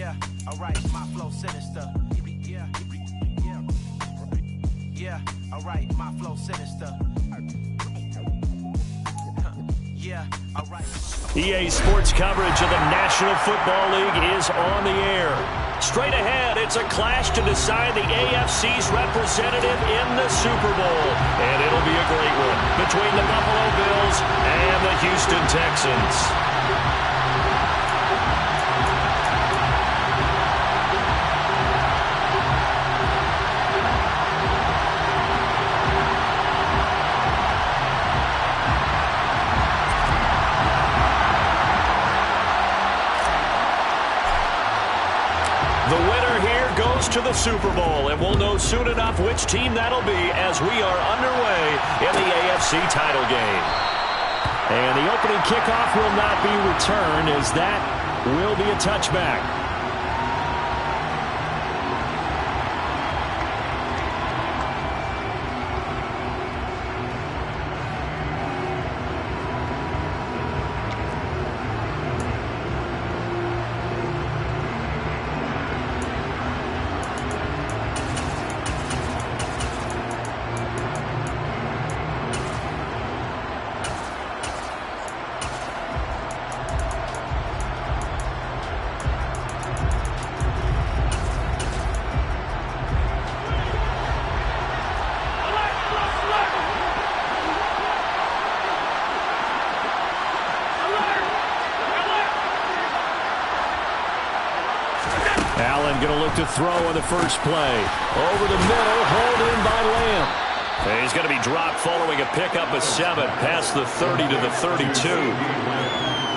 Yeah, alright, my flow sinister. Yeah, alright, my flow sinister. Yeah, alright. EA Sports coverage of the National Football League is on the air. Straight ahead, it's a clash to decide the AFC's representative in the Super Bowl. And it'll be a great one between the Buffalo Bills and the Houston Texans. The winner here goes to the Super Bowl, and we'll know soon enough which team that'll be as we are underway in the AFC title game. And the opening kickoff will not be returned, as that will be a touchback. Allen going to look to throw on the first play. Over the middle, hauled in by Lamb. And he's going to be dropped following a pickup of 7 past the 30 to the 32.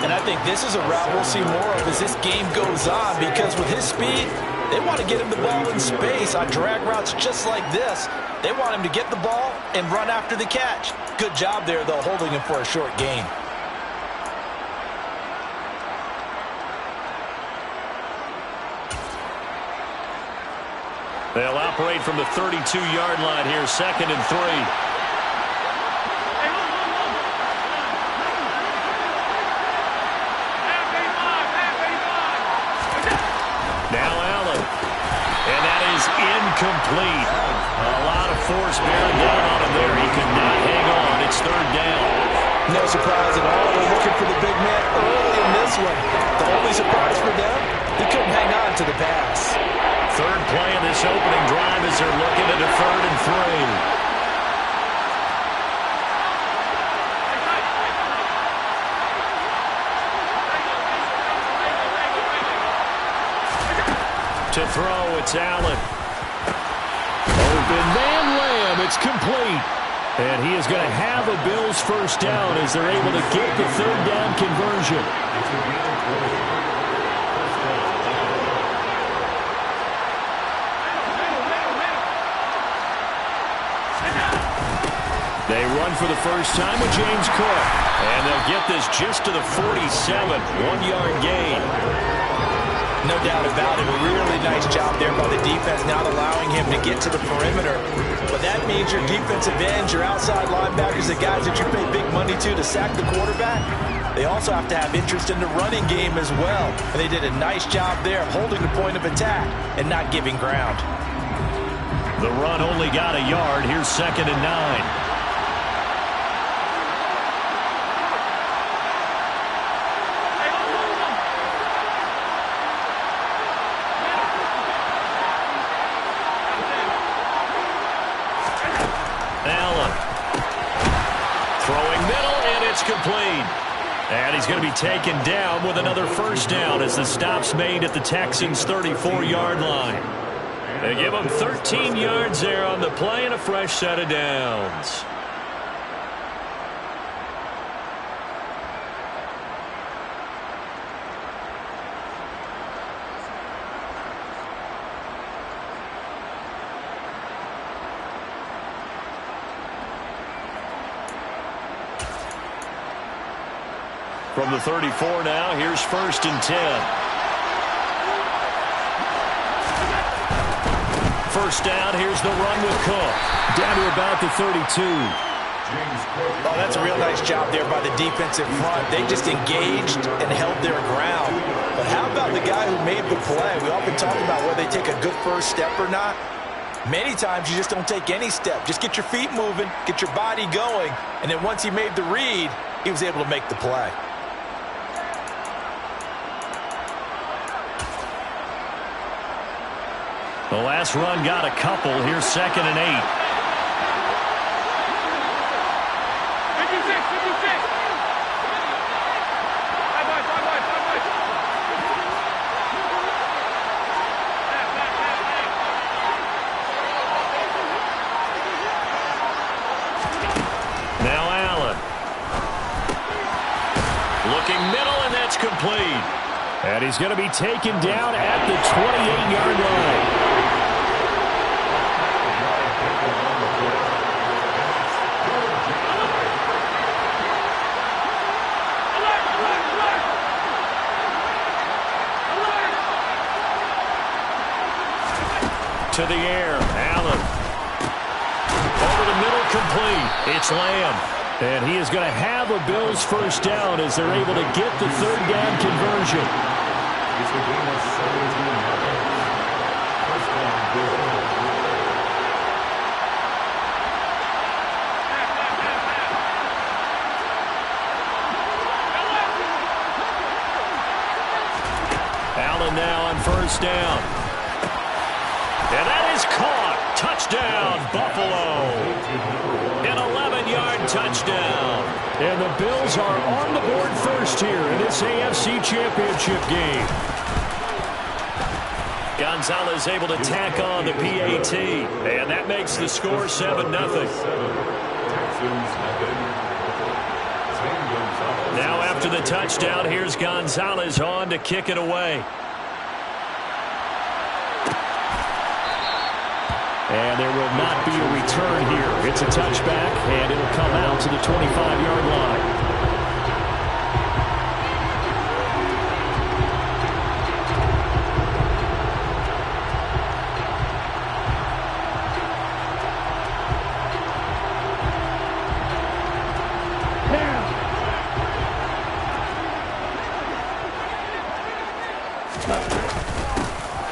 And I think this is a route we'll see more of as this game goes on, because with his speed, they want to get him the ball in space on drag routes just like this. They want him to get the ball and run after the catch. Good job there, though, holding him for a short gain. They'll operate from the 32-yard line here, 2nd and 3. Now Allen. And that is incomplete. A lot of force bearing down on him there. He could not hang on. It's 3rd down. No surprise at all. They're looking for the big man early in this one. The only surprise for them, he couldn't hang on to the pass. 3rd play of this opening drive as they're looking at a 3rd and 3. To throw, it's Allen. Open man, Lamb. It's complete. And he is going to have a Bills first down as they're able to get the 3rd down conversion. They run for the first time with James Cook. And they'll get this just to the 47. 1-yard gain. No doubt about it. A really nice job there by the defense, not allowing him to get to the perimeter. But that means your defensive ends, your outside linebackers, the guys that you pay big money to sack the quarterback, they also have to have interest in the running game as well. And they did a nice job there of holding the point of attack and not giving ground. The run only got a yard. Here's 2nd and 9. Complete. And he's going to be taken down with another first down as the stop's made at the Texans' 34-yard line. They give him 13 yards there on the play and a fresh set of downs. From the 34 now, here's 1st and 10. First down, here's the run with Cook. Down to about the 32. Oh, that's a real nice job there by the defensive front. They just engaged and held their ground. But how about the guy who made the play? We often talk about whether they take a good first step or not. Many times you just don't take any step. Just get your feet moving, get your body going, and then once he made the read, he was able to make the play. The last run got a couple. Here's 2nd and 8. Now Allen. Looking middle, and that's complete. And he's going to be taken down at the 28-yard line. To the air, Allen. Over the middle, complete. It's Lamb. And he is going to have a Bills first down as they're able to get the 3rd down conversion. Allen now on first down. And that is caught. Touchdown, Buffalo. An 11-yard touchdown. And the Bills are on the board first here in this AFC Championship game. Gonzalez able to tack on the PAT. And that makes the score 7-0. Now after the touchdown, here's Gonzalez on to kick it away. And there will not be a return here. It's a touchback, and it'll come out to the 25-yard line.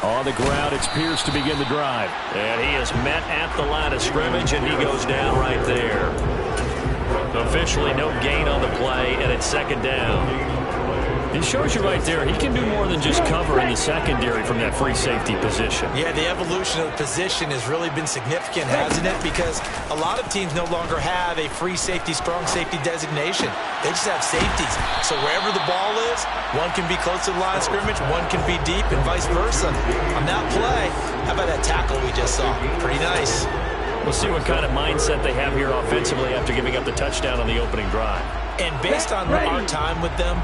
On the ground, it's Pierce to begin the drive. And he is met at the line of scrimmage, and he goes down right there. Officially no gain on the play, and it's 2nd down. It shows you right there, he can do more than just cover in the secondary from that free safety position. Yeah, the evolution of the position has really been significant, hasn't it? Because a lot of teams no longer have a free safety, strong safety designation. They just have safeties. So wherever the ball is, one can be close to the line of scrimmage, one can be deep, and vice versa. On that play, how about that tackle we just saw? Pretty nice. We'll see what kind of mindset they have here offensively after giving up the touchdown on the opening drive. And based on our time with them,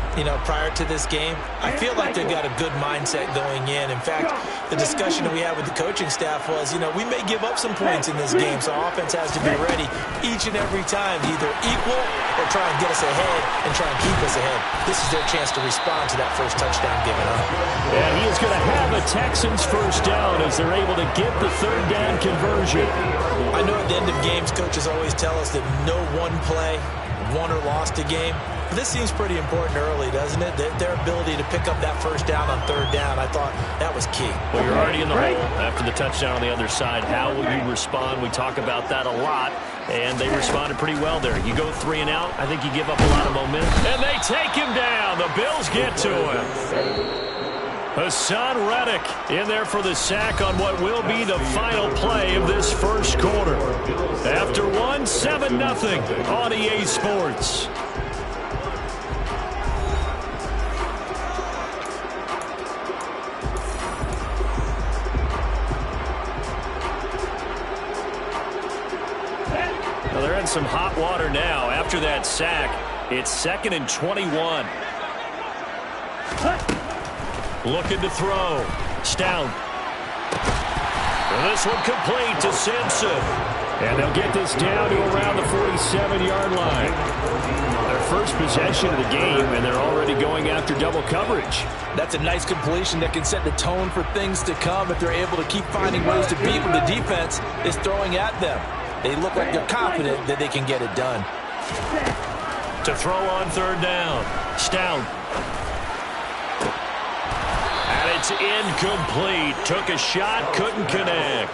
prior to this game, I feel like they've got a good mindset going in. In fact, the discussion that we had with the coaching staff was, we may give up some points in this game, so our offense has to be ready each and every time to either equal or try and get us ahead and try and keep us ahead. This is their chance to respond to that first touchdown given up. And he is going to have a Texans first down as they're able to get the 3rd down conversion. I know at the end of games, coaches always tell us that no one play won or lost a game. But this seems pretty important early, doesn't it? Their ability to pick up that first down on 3rd down, I thought that was key. Well, you're already in the hole after the touchdown on the other side. How will you respond? We talk about that a lot, and they responded pretty well there. You go 3 and out, I think you give up a lot of momentum. And they take him down. The Bills get to him. Hassan Reddick in there for the sack on what will be the final play of this first quarter. After 7-0 on EA Sports. Well, they're in some hot water now. After that sack, it's 2nd and 21. Looking to throw. Stout. This one complete to Simpson. And they'll get this down to around the 47-yard line. Their first possession of the game, and they're already going after double coverage. That's a nice completion that can set the tone for things to come if they're able to keep finding ways to beat what the defense is throwing at them. They look like they're confident that they can get it done. To throw on 3rd down. Stout. is incomplete. Took a shot, couldn't connect.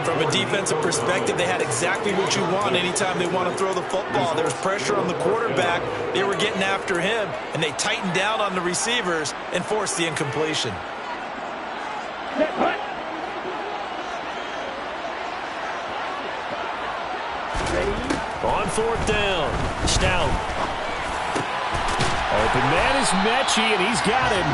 From a defensive perspective, they had exactly what you want anytime they want to throw the football. There was pressure on the quarterback. They were getting after him, and they tightened down on the receivers and forced the incompletion. On fourth down, Stout. Open man is Mechie, and he's got him.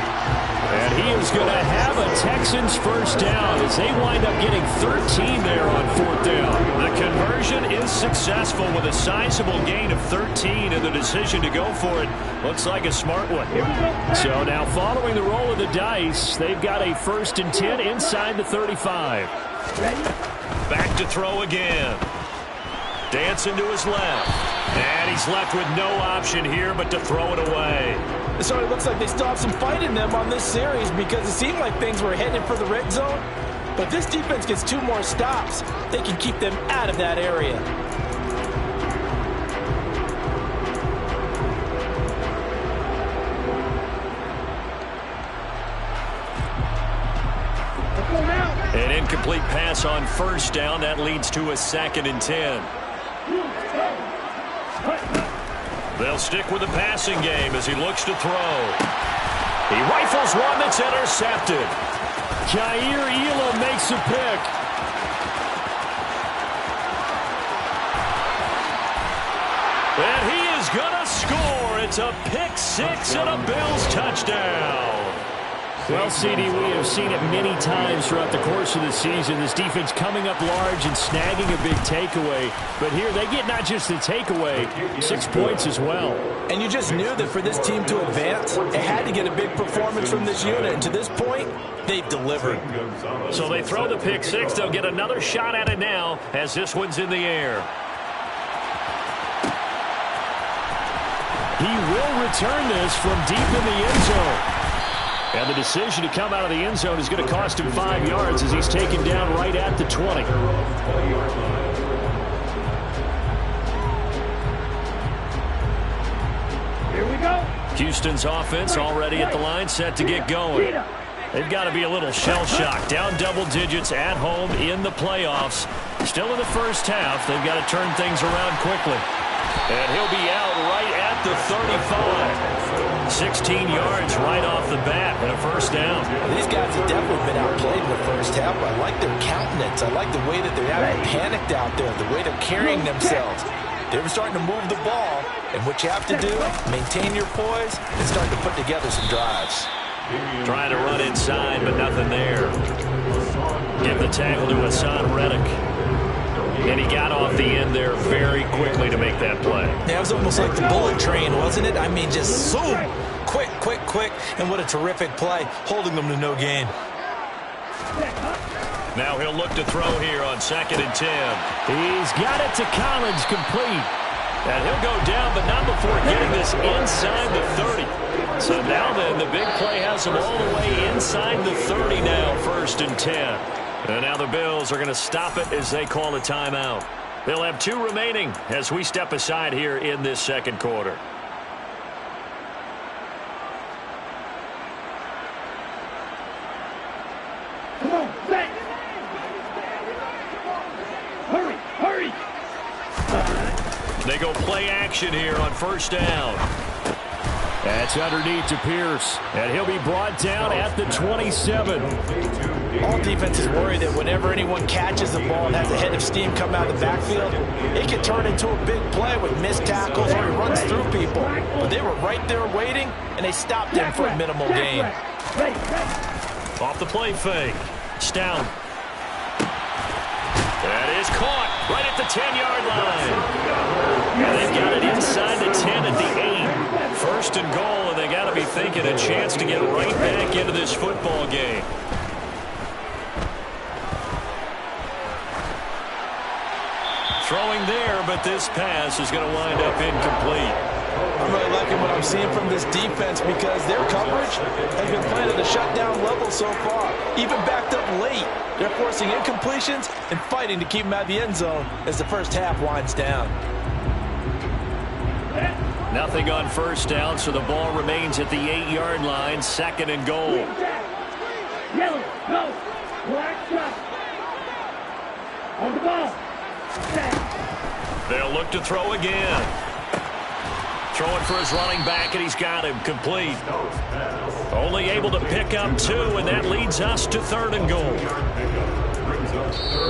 And he is going to have a Texans first down as they wind up getting 13 there on fourth down. The conversion is successful with a sizable gain of 13, and the decision to go for it looks like a smart one. So now following the roll of the dice, they've got a 1st and 10 inside the 35. Back to throw again. Dancing to his left. And he's left with no option here but to throw it away. So it looks like they still have some fight in them on this series because it seemed like things were headed for the red zone. But this defense gets 2 more stops. They can keep them out of that area. An incomplete pass on first down. That leads to a 2nd and 10. They'll stick with the passing game as he looks to throw. He rifles one that's intercepted. Jair Elam makes a pick. And he is going to score. It's a pick 6 and a Bills touchdown. Well, CD, we have seen it many times throughout the course of the season. This defense coming up large and snagging a big takeaway. But here they get not just the takeaway, 6 points as well. And you just knew that for this team to advance, it had to get a big performance from this unit. And to this point, they've delivered. So they throw the pick 6. They'll get another shot at it now as this one's in the air. He will return this from deep in the end zone. And the decision to come out of the end zone is going to cost him 5 yards as he's taken down right at the 20. Here we go. Houston's offense already at the line, set to get going. They've got to be a little shell-shocked. Down double digits at home in the playoffs. Still in the first half. They've got to turn things around quickly. And he'll be out right at the 35. 16 yards right off the bat and a first down. These guys have definitely been outplayed in the first half. I like their countenance. I like the way that they're acting panicked out there, the way they're carrying themselves. They're starting to move the ball, and what you have to do, maintain your poise and start to put together some drives. Trying to run inside, but nothing there. Give the tackle to Hassan Reddick. And he got off the end there very quickly to make that play. Yeah, it was almost like the bullet train, wasn't it? I mean, just zoom. Quick, quick, quick. And what a terrific play, holding them to no gain. Now he'll look to throw here on 2nd and 10. He's got it to Collins, complete. And he'll go down, but not before getting this inside the 30. So now then, the big play has him all the way inside the 30 now, 1st and 10. And now the Bills are going to stop it as they call a timeout. They'll have 2 remaining as we step aside here in this second quarter. Come on, back. Hurry, hurry. They go play action here on first down. That's underneath to Pierce, and he'll be brought down at the 27. All defenses worry that whenever anyone catches the ball and has a head of steam come out of the backfield, it can turn into a big play with missed tackles or he runs through people. But they were right there waiting, and they stopped him for a minimal gain. Off the play fake. Stout. That is caught right at the 10-yard line. And they've got it inside the 10 at the 8. 1st and goal, and they got to be thinking a chance to get right back into this football game. Throwing there, but this pass is going to wind up incomplete. I'm really liking what I'm seeing from this defense because their coverage has been playing at a shutdown level so far. Even backed up late, they're forcing incompletions and fighting to keep them out of the end zone as the first half winds down. Nothing on first down, so the ball remains at the 8-yard line, 2nd and goal. Yellow, go. Black, stop. On the ball. Set. They'll look to throw again. Throwing for his running back, and he's got him complete. Only able to pick up 2, and that leads us to 3rd and goal.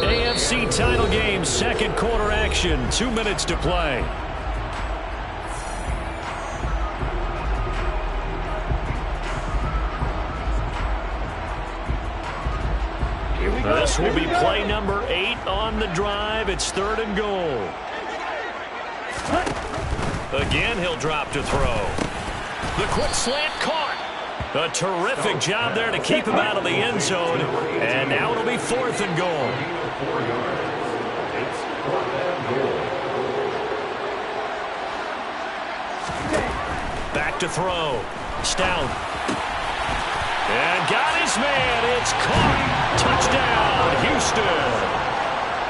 AFC title game, second quarter action, 2 minutes to play. This will be play number 8 on the drive. It's 3rd and goal. Again, he'll drop to throw. The quick slant caught. A terrific job there to keep him out of the end zone. And now it'll be 4th and goal. Back to throw. Stout. And got his man. It's caught. Touchdown, Houston.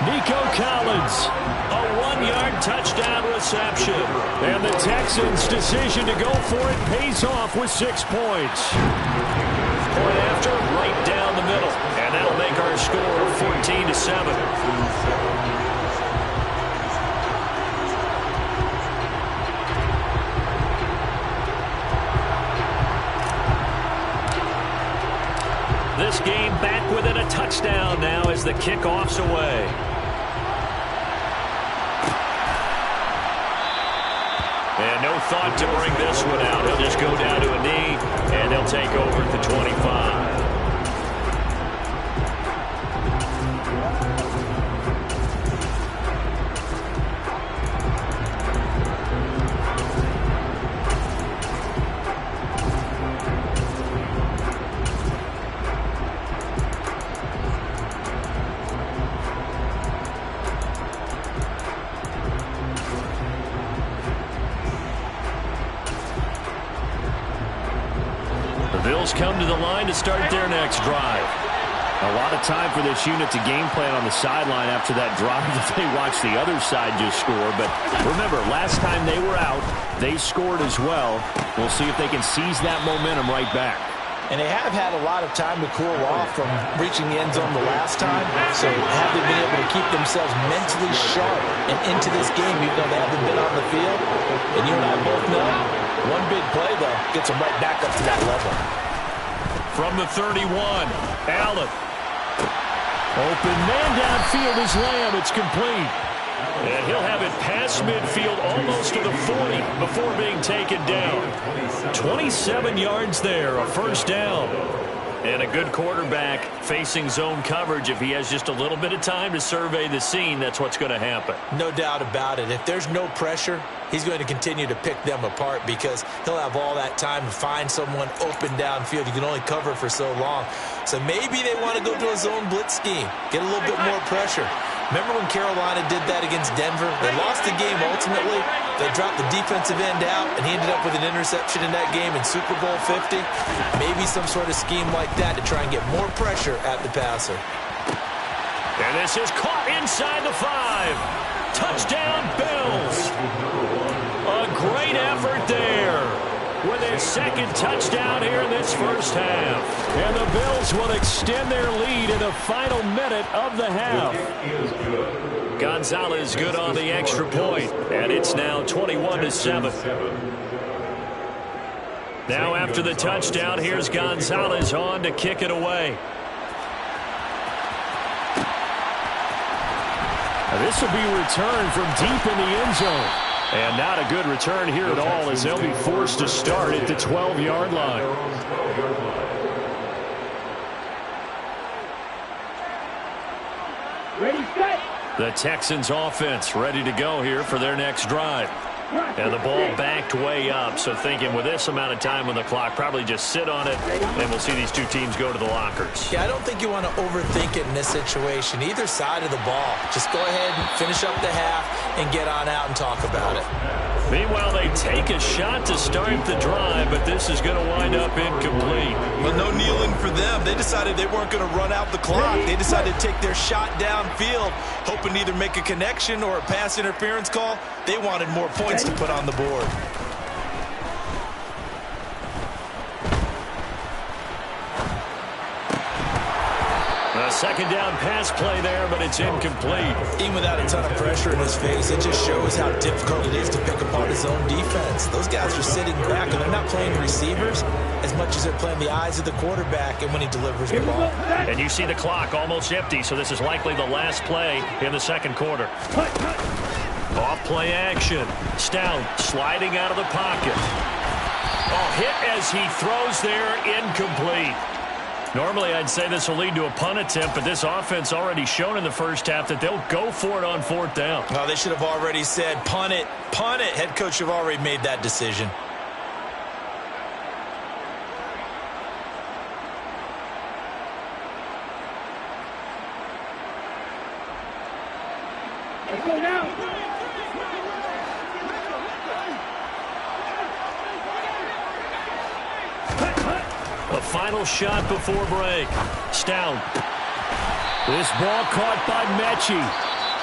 Nico Collins, a 1-yard touchdown reception. And the Texans' decision to go for it pays off with 6 points. Point after, right down the middle. And that'll make our score 14-7. This game back within a touchdown now as the kickoff's away. And no thought to bring this one out. He'll just go down to a knee, and they'll take over at the 25. Come to the line to start their next drive. A lot of time for this unit to game plan on the sideline after that drive that they watched the other side just score. But remember, last time they were out, they scored as well. We'll see if they can seize that momentum right back. And they have had a lot of time to cool off from reaching the end zone the last time. So have they been able to keep themselves mentally sharp and into this game even though they haven't been on the field? And you and I both know one big play, though, gets them right back up to that level. From the 31, Allen. Open man downfield is Lamb. It's complete. And he'll have it past midfield almost to the 40 before being taken down. 27 yards there, a first down. And a good quarterback facing zone coverage. If he has just a little bit of time to survey the scene, that's what's going to happen. No doubt about it. If there's no pressure, he's going to continue to pick them apart because he'll have all that time to find someone open downfield. You can only cover for so long. So maybe they want to go to a zone blitz scheme, get a little bit more pressure. Remember when Carolina did that against Denver? They lost the game ultimately. They dropped the defensive end out, and he ended up with an interception in that game in Super Bowl 50. Maybe some sort of scheme like that to try and get more pressure at the passer. And this is caught inside the 5. Touchdown, Bills. A great effort there with his second touchdown here in this first half. And the Bills will extend their lead in the final minute of the half. Gonzalez good on the extra point, and it's now 21-7. Now after the touchdown, here's Gonzalez on to kick it away. This will be returned from deep in the end zone. And not a good return here at all as they'll be forced to start at the 12-yard line. Ready, set. The Texans offense ready to go here for their next drive. And the ball backed way up, so thinking with this amount of time on the clock, probably just sit on it, and we'll see these two teams go to the lockers. Yeah, I don't think you want to overthink it in this situation. Either side of the ball. Just go ahead and finish up the half and get on out and talk about it. Meanwhile, they take a shot to start the drive, but this is going to wind up incomplete. Well, no kneeling for them. They decided they weren't going to run out the clock. They decided to take their shot downfield, hoping to either make a connection or a pass interference call. They wanted more points to put on the board. A second down pass play there, but it's incomplete. Even without a ton of pressure in his face, it just shows how difficult it is to pick apart his own defense. Those guys are sitting back, and they're not playing receivers as much as they're playing the eyes of the quarterback and when he delivers the ball. And you see the clock almost empty, so this is likely the last play in the second quarter. Off play action. Stout sliding out of the pocket. Oh, hit as he throws there, incomplete. Normally, I'd say this will lead to a punt attempt, but this offense already shown in the first half that they'll go for it on fourth down. No, they should have already said, punt it, punt it. Head coach have already made that decision. Let's go now. A final shot before break. Stout. This ball caught by Mechie.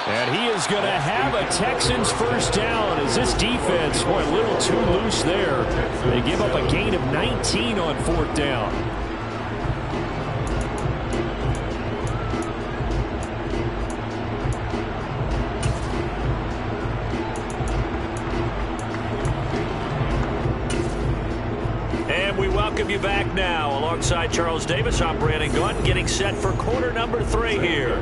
And he is going to have a Texans first down as this defense, boy, a little too loose there. They give up a gain of 19 on fourth down. Welcome you back now alongside Charles Davis. I'm Brandon Gaunt getting set for quarter number 3 here.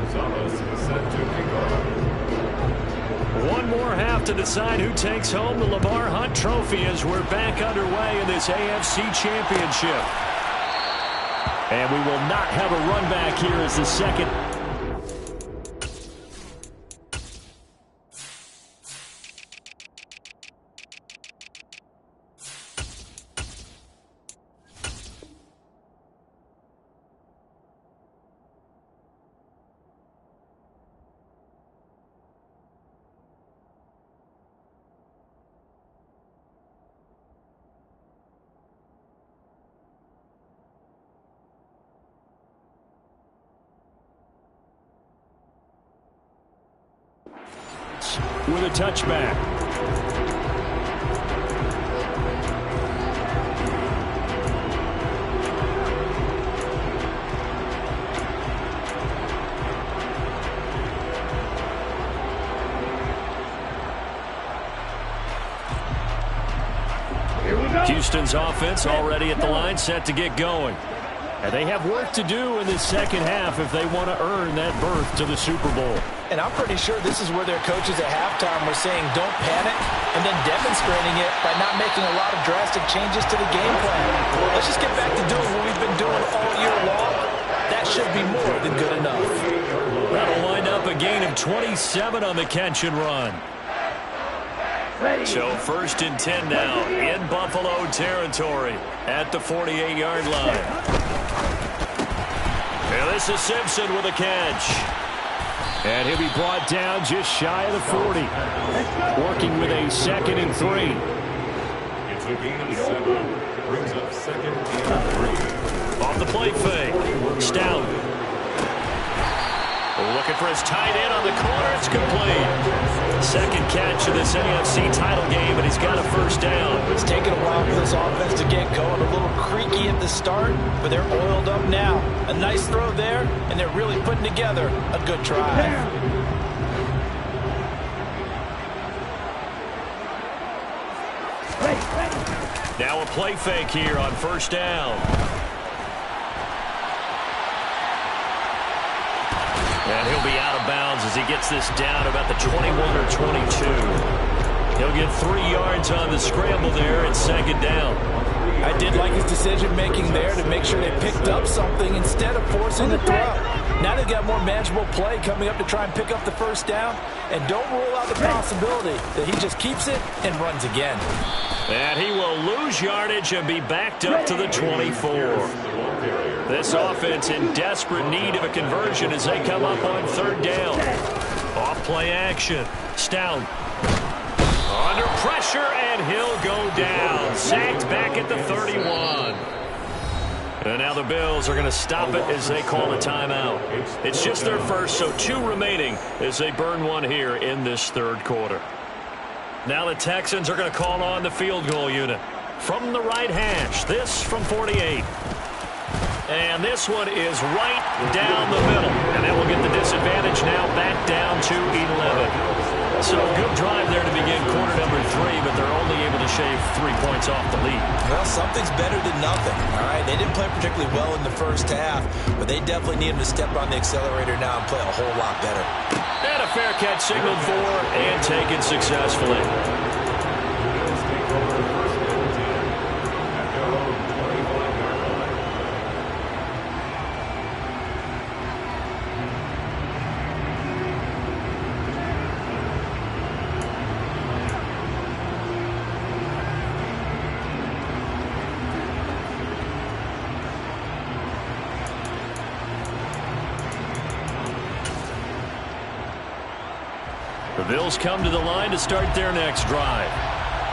One more half to decide who takes home the Lamar Hunt Trophy as we're back underway in this AFC Championship. And we will not have a run back here as the second. With a touchback. Houston's offense already at the line, set to get going. And they have work to do in this second half if they want to earn that berth to the Super Bowl. And I'm pretty sure this is where their coaches at halftime were saying don't panic and then demonstrating it by not making a lot of drastic changes to the game plan. Let's just get back to doing what we've been doing all year long. That should be more than good enough. That'll wind up a gain of 27 on the catch and run. So 1st and 10 now in Buffalo territory at the 48-yard line. And this is Simpson with a catch. And he'll be brought down just shy of the 40. Working with a 2nd and 3. It's a gain of 7. Brings up 2nd and 3. Off the play fake. Stout. Looking for his tight end on the corner. It's complete. Second catch of this AFC title game, and he's got a first down. It's taken a while for this offense to get going. A little creaky at the start, but they're oiled up now. A nice throw there, and they're really putting together a good drive. Now a play fake here on first down. And he'll be out of bounds as he gets this down about the 21 or 22. He'll get 3 yards on the scramble there and 2nd down. I did like his decision-making there to make sure they picked up something instead of forcing the throw. Now they've got more manageable play coming up to try and pick up the first down. And don't rule out the possibility that he just keeps it and runs again. And he will lose yardage and be backed up to the 24. This offense in desperate need of a conversion as they come up on 3rd down. Off play action. Stout. Under pressure, and he'll go down. Sacked back at the 31. And now the Bills are going to stop it as they call a timeout. It's just their first, so 2 remaining as they burn one here in this 3rd quarter. Now the Texans are going to call on the field goal unit. From the right hash, this from 48. And this one is right down the middle. And that will get the disadvantage now back down to 11. So good drive there to begin quarter number 3, but they're only able to shave 3 points off the lead. Well, something's better than nothing. All right, they didn't play particularly well in the first half, but they definitely need them to step on the accelerator now and play a whole lot better. And a fair catch signaled for and taken successfully. Bills take over first and 10 at their own 25-yard line. The Bills come to the line to start their next drive.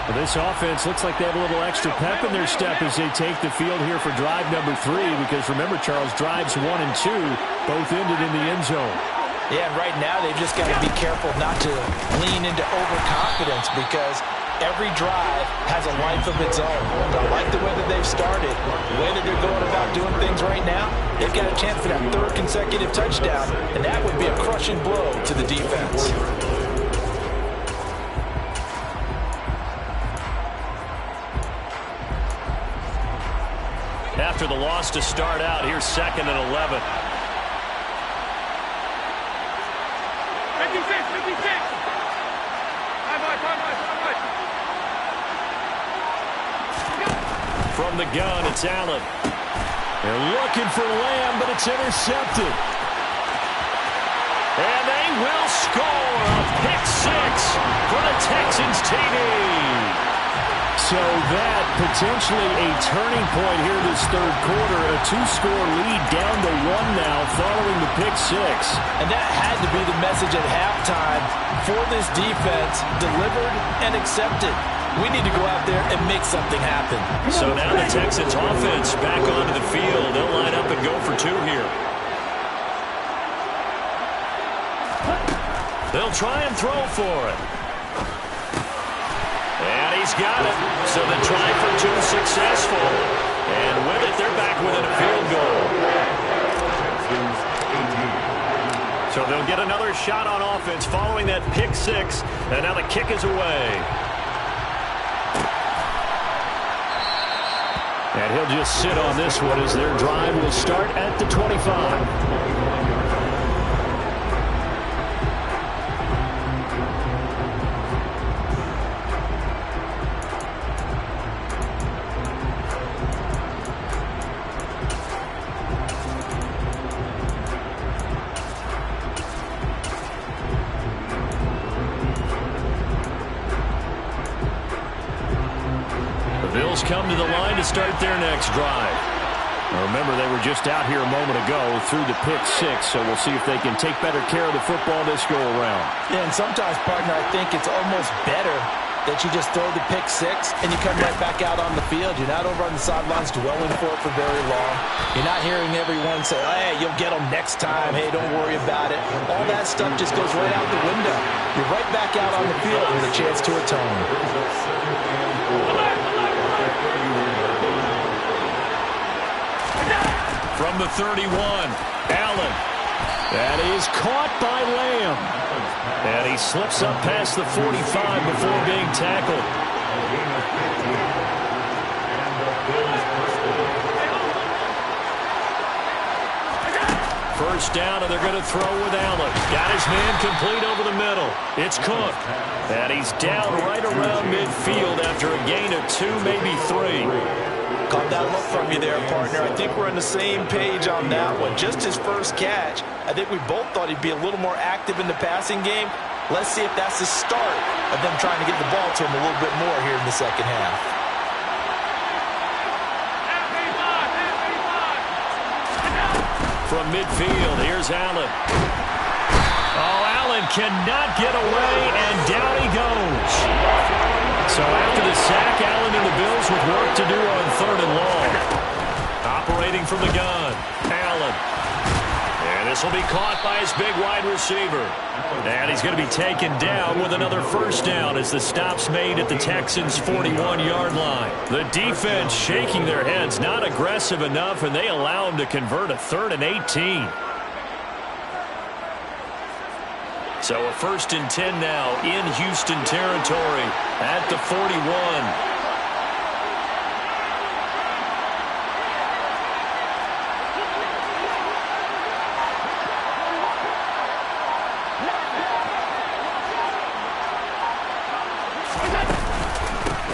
Well, this offense looks like they have a little extra pep in their step as they take the field here for drive number 3, because remember, Charles, drives 1 and 2 both ended in the end zone. Yeah, and right now they've just got to be careful not to lean into overconfidence, because every drive has a life of its own. I like the way that they've started, the way that they're going about doing things right now. They've got a chance for that 3rd consecutive touchdown, and that would be a crushing blow to the defense. After the loss to start out, here's 2nd and 11. 56. From the gun, it's Allen. They're looking for Lamb, but it's intercepted. And they will score a pick 6 for the Texans TD. So that potentially a turning point here this 3rd quarter. A 2-score lead down to 1 now following the pick 6. And that had to be the message at halftime for this defense, delivered and accepted. We need to go out there and make something happen. So now the Texans offense back onto the field. They'll line up and go for 2 here. They'll try and throw for it. And he's got it. So the try for 2 successful. And with it, they're back within a field goal. So they'll get another shot on offense following that pick 6. And now the kick is away. And he'll just sit on this one as their drive will start at the 25. Bills come to the line to start their next drive. Now remember, they were just out here a moment ago through the pick 6, so we'll see if they can take better care of the football this go around. Yeah, and sometimes, partner, I think it's almost better that you just throw the pick 6 and you come right back out on the field. You're not over on the sidelines dwelling for it for very long. You're not hearing everyone say, hey, you'll get them next time. Hey, don't worry about it. All that stuff just goes right out the window. You're right back out on the field with a chance to atone. From the 31, Allen. That is caught by Lamb. And he slips up past the 45 before being tackled. First down, and they're going to throw with Allen. Got his man complete over the middle. It's Cook. And he's down right around midfield after a gain of 2, maybe 3. Caught that look from you there, partner. I think we're on the same page on that one. Just his first catch. I think we both thought he'd be a little more active in the passing game. Let's see if that's the start of them trying to get the ball to him a little bit more here in the second half. From midfield, here's Allen. Oh, Allen cannot get away, and down he goes. So after the sack, Allen and the Bills with work to do on 3rd and long. Operating from the gun, Allen. And This will be caught by his big wide receiver. And he's going to be taken down with another first down as the stop's made at the Texans' 41-yard line. The defense shaking their heads, not aggressive enough, and they allow him to convert a 3rd and 18. So a 1st and 10 now in Houston territory at the 41.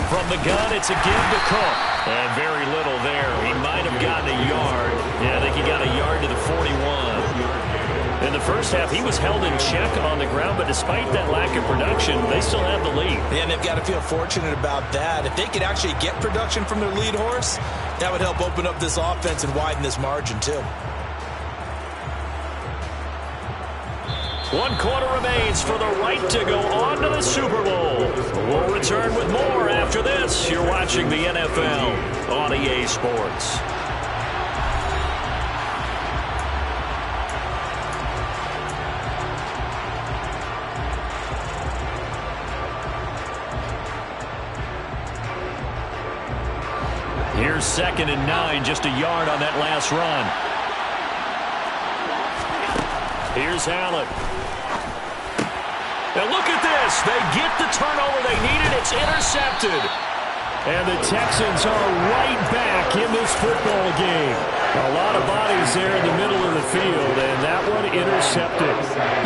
From the gun, it's a give to Cook. And very little there. He might have gotten a yard. Yeah, I think he got a yard to the 41. In the first half, he was held in check on the ground, but despite that lack of production, they still have the lead. Yeah, and they've got to feel fortunate about that. If they could actually get production from their lead horse, that would help open up this offense and widen this margin, too. 1 quarter remains for the right to go on to the Super Bowl. We'll return with more after this. You're watching the NFL on EA Sports. Here's 2nd and 9, just a yard on that last run. Here's Allen. And look at this. They get the turnover they needed. It's intercepted. And the Texans are right back in this football game. A lot of bodies there in the middle of the field, and that one intercepted.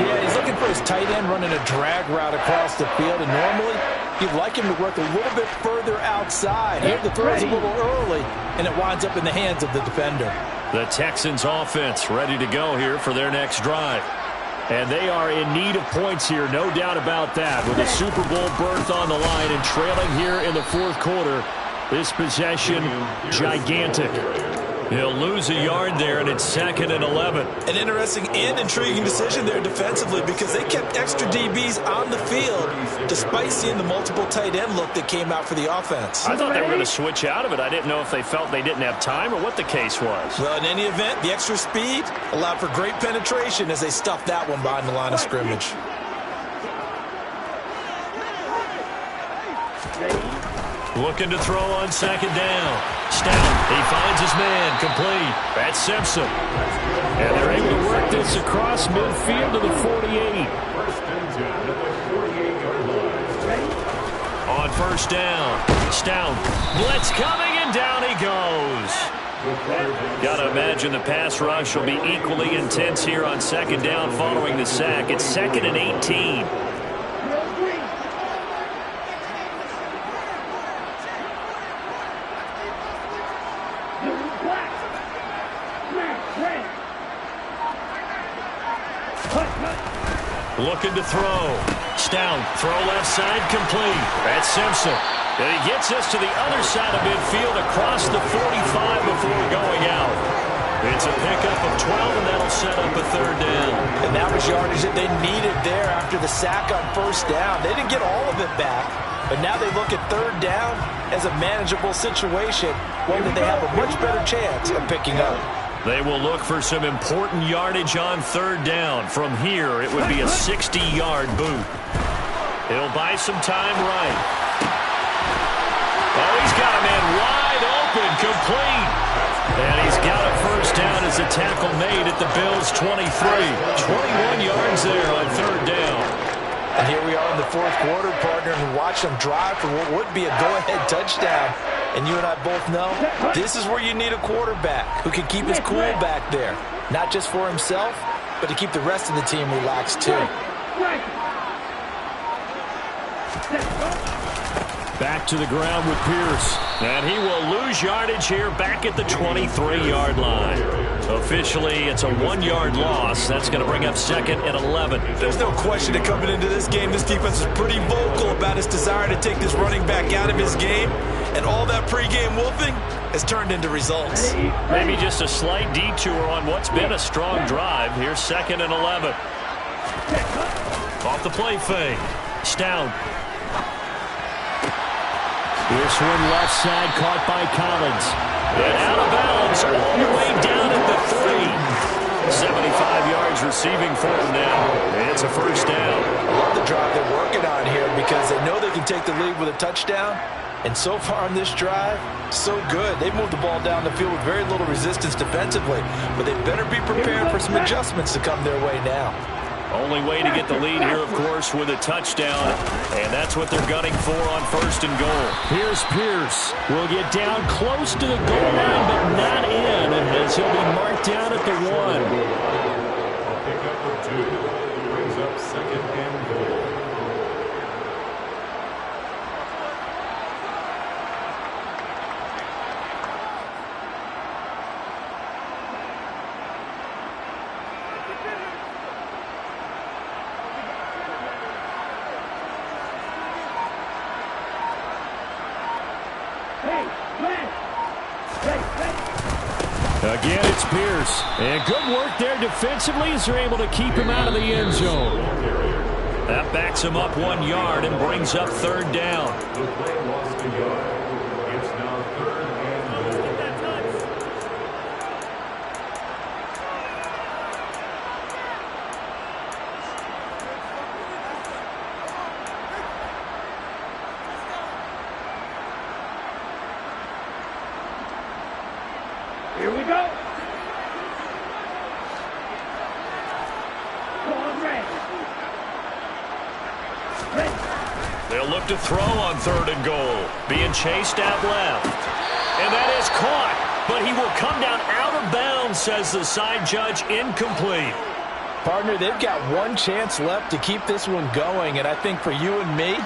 Yeah, he's looking for his tight end running a drag route across the field, and normally you'd like him to work a little bit further outside. Here the throw's a little early, and it winds up in the hands of the defender. The Texans offense ready to go here for their next drive. And they are in need of points here, no doubt about that. With a Super Bowl berth on the line and trailing here in the 4th quarter, this possession gigantic. He'll lose a yard there, and it's 2nd and 11. An interesting and intriguing decision there defensively because they kept extra DBs on the field despite seeing the multiple tight end look that came out for the offense. I thought they were going to switch out of it. I didn't know if they felt they didn't have time or what the case was. Well, in any event, the extra speed allowed for great penetration as they stuffed that one behind the line of scrimmage. Looking to throw on 2nd down. Stout, he finds his man, complete. That's Simpson. And they're able to work this across midfield to the 48. On 1st down, Stout. Blitz coming, and down he goes. Got to imagine the pass rush will be equally intense here on 2nd down following the sack. It's 2nd and 18. Looking to throw. Stout, throw left side, complete. That's Simpson. And he gets us to the other side of midfield across the 45 before going out. It's a pickup of 12, and that'll set up a 3rd down. And that was yardage that they needed there after the sack on 1st down. They didn't get all of it back, but now they look at 3rd down as a manageable situation, one that they have a much better chance of picking up. They will look for some important yardage on 3rd down. From here, it would be a 60-yard boot. He'll buy some time right. Oh, he's got a man wide open, complete. And he's got a 1st down as a tackle made at the Bills' 23. 21 yards there on 3rd down. And here we are in the 4th quarter, partner, and watch them drive for what would be a go-ahead touchdown. And you and I both know this is where you need a quarterback who can keep his cool back there. Not just for himself, but to keep the rest of the team relaxed too. Back to the ground with Pierce. And he will lose yardage here back at the 23-yard line. Officially, it's a 1-yard loss. That's going to bring up 2nd and 11. There's no question that coming into this game, this defense is pretty vocal about its desire to take this running back out of his game. And all that pregame wolfing has turned into results. Maybe just a slight detour on what's been a strong drive. Here's 2nd and 11. Off the play fake. Stout. This one left side caught by Collins. And out of bounds all the way down at the 3. 75 yards receiving for him now. It's a first down. I love the drive they're working on here because they know they can take the lead with a touchdown. And so far on this drive, so good. They've moved the ball down the field with very little resistance defensively. But they better be prepared for some adjustments to come their way now. Only way to get the lead here, of course, with a touchdown. And that's what they're gunning for on first and goal. Here's Pierce. Will get down close to the goal line, but not in, as he'll be marked down at the 1. A pickup of 2 brings up second and goal. Again, it's Pierce. And good work there defensively as they're able to keep him out of the end zone. That backs him up 1 yard and brings up third down. The play lost a yard. It's now third and goal. Here we go. Go on, Ray. They'll look to throw on third and goal. Being chased out left. And that is caught. But he will come down out of bounds, says the side judge. Incomplete. Partner, they've got one chance left to keep this one going. And I think for you and me,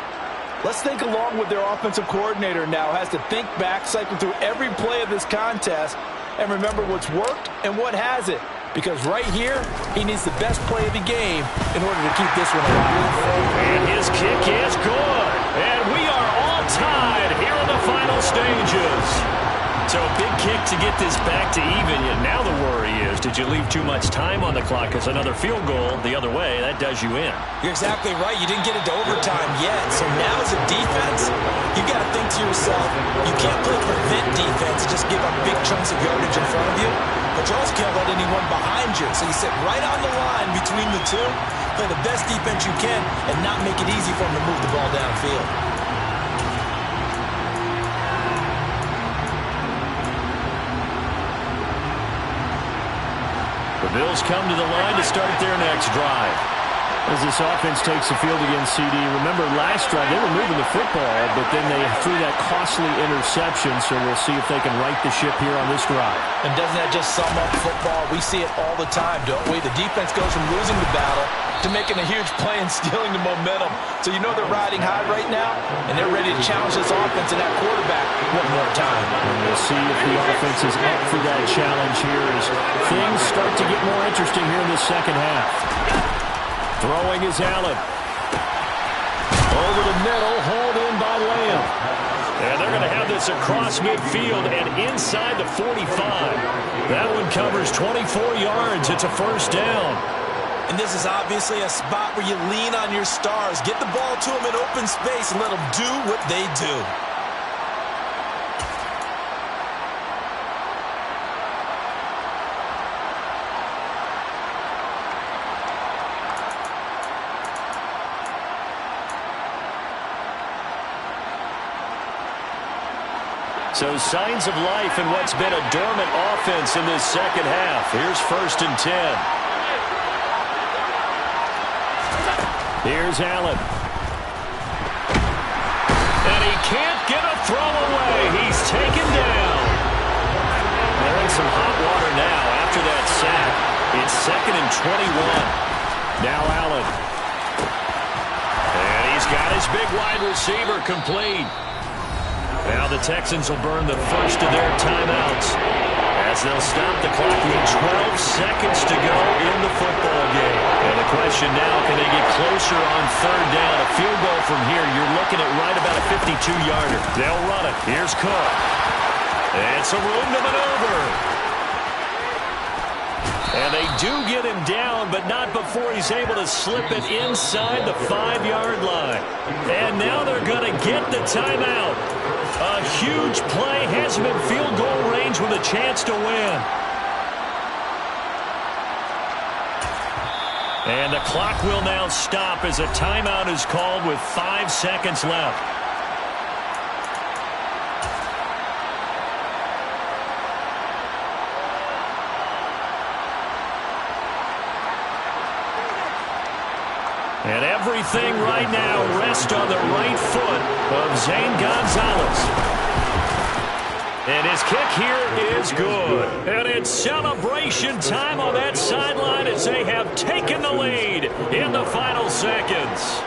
let's think along with their offensive coordinator now. Has to think back, cycle through every play of this contest, and remember what's worked and what hasn't. Because right here, he needs the best play of the game in order to keep this one alive. And his kick is good. And we are all tied here in the final stages. So a big kick to get this back to even. Yet now the worry is, did you leave too much time on the clock? Because another field goal the other way, that does you in. You're exactly right. You didn't get it to overtime yet. So now as a defense, you got to think to yourself, you can't play prevent defense, just give up big chunks of yardage in front of you. But you also can't let anyone behind you. So you sit right on the line between the two, play the best defense you can, and not make it easy for them to move the ball downfield. The Bills come to the line to start their next drive. As this offense takes the field against CD, remember last drive they were moving the football, but then they threw that costly interception, so we'll see if they can right the ship here on this drive. And doesn't that just sum up football? We see it all the time, don't we? The defense goes from losing the battle to making a huge play and stealing the momentum. So you know they're riding high right now, and they're ready to challenge this offense and that quarterback one more time. And we'll see if the offense is up for that challenge here as things start to get more interesting here in the second half. Throwing is Allen. Over the middle, hauled in by Lamb. And they're going to have this across midfield and inside the 45. That one covers 24 yards. It's a first down. And this is obviously a spot where you lean on your stars. Get the ball to them in open space and let them do what they do. So signs of life in what's been a dormant offense in this second half. Here's first and 10. Here's Allen. And he can't get a throw away. He's taken down. They're in some hot water now after that sack. It's second and 21. Now Allen. And he's got his big wide receiver complete. Now the Texans will burn the first of their timeouts as they'll stop the clock with 12 seconds to go in the football game. And the question now, can they get closer on third down? A field goal from here, you're looking at right about a 52-yarder. They'll run it. Here's Cook. And some room to maneuver. And they do get him down, but not before he's able to slip it inside the 5-yard line. And now they're going to get the timeout. A huge play has him in field goal range with a chance to win. And the clock will now stop as a timeout is called with 5 seconds left. And everything right now rests on the right foot of Zane Gonzalez. And his kick here is good. And it's celebration time on that sideline as they have taken the lead in the final seconds.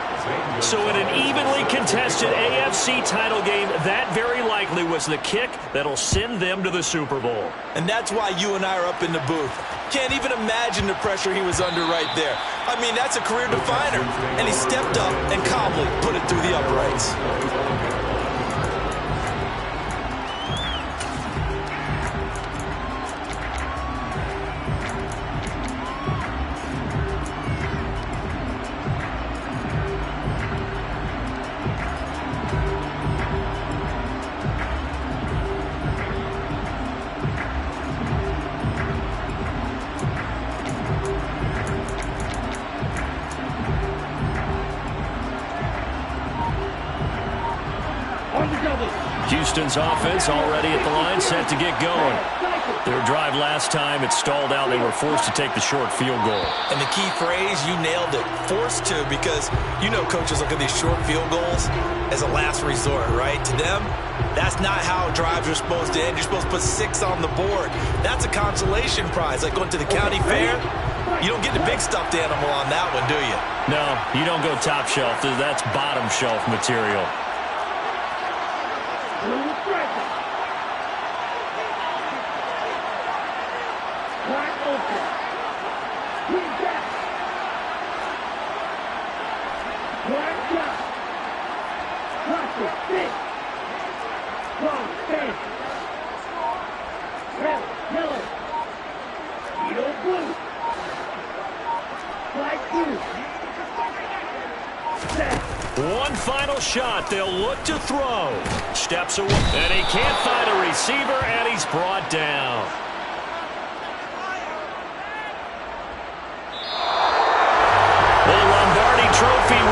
So in an evenly contested AFC title game, that very likely was the kick that'll send them to the Super Bowl. And that's why you and I are up in the booth. Can't even imagine the pressure he was under right there. I mean, that's a career definer. And he stepped up and calmly put it through the uprights. Houston's offense already at the line, set to get going. Their drive last time, it stalled out. They were forced to take the short field goal. And the key phrase, you nailed it, forced to, because you know coaches look at these short field goals as a last resort, right? To them, that's not how drives are supposed to end. You're supposed to put 6 on the board. That's a consolation prize, like going to the county fair. You don't get the big stuffed animal on that one, do you? No, you don't go top shelf. That's bottom shelf material. One final shot. They'll look to throw. Steps away. And he can't find a receiver, and he's brought down. The Lombardi Trophy will